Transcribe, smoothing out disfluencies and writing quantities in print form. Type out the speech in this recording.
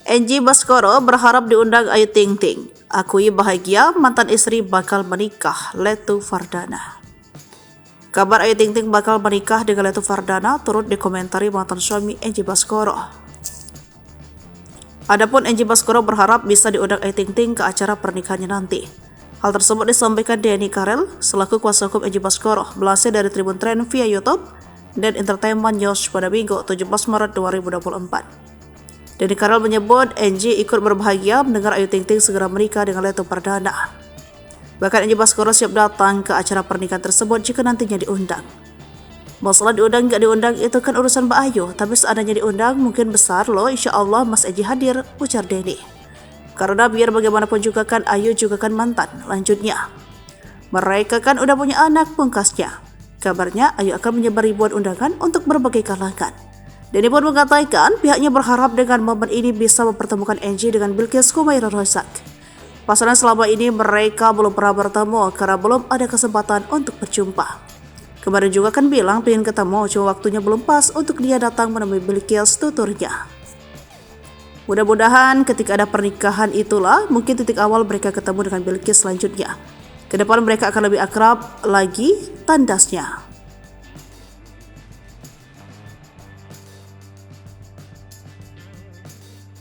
Angie Baskoro berharap diundang Ayu Ting Ting. Akui bahagia mantan istri bakal menikah, Letu Fardana. Kabar Ayu Ting Ting bakal menikah dengan Letu Fardana turut dikomentari mantan suami Angie Baskoro. Adapun Angie Baskoro berharap bisa diundang Ayu Ting Ting ke acara pernikahannya nanti. Hal tersebut disampaikan Denny Karel selaku kuasa hukum Angie Baskoro melansir dari Tribun Trend via YouTube dan Entertainment News pada Minggu 17 Maret 2024. Denny Karel menyebut Angie ikut berbahagia mendengar Ayu Ting Ting segera menikah dengan Letu Fardana. Bahkan Angie Baskoro siap datang ke acara pernikahan tersebut jika nantinya diundang. Masalah diundang gak diundang itu kan urusan Mbak Ayu, tapi seandainya diundang mungkin besar loh, insya Allah Mas Angie hadir, ujar Denny. Karena biar bagaimanapun juga kan Ayu juga kan mantan, lanjutnya. Mereka kan udah punya anak, pungkasnya. Kabarnya Ayu akan menyebar ribuan undangan untuk berbagai kalangan. Denny pun mengatakan pihaknya berharap dengan momen ini bisa mempertemukan Angie dengan Bilqis Humaira Razak. Pasalnya selama ini mereka belum pernah bertemu karena belum ada kesempatan untuk berjumpa. Kemarin juga kan bilang pengen ketemu, cuma waktunya belum pas untuk dia datang menemui Bilqis tuturnya. Mudah-mudahan ketika ada pernikahan itulah mungkin titik awal mereka ketemu dengan Bilqis selanjutnya. Kedepan mereka akan lebih akrab lagi, tandasnya.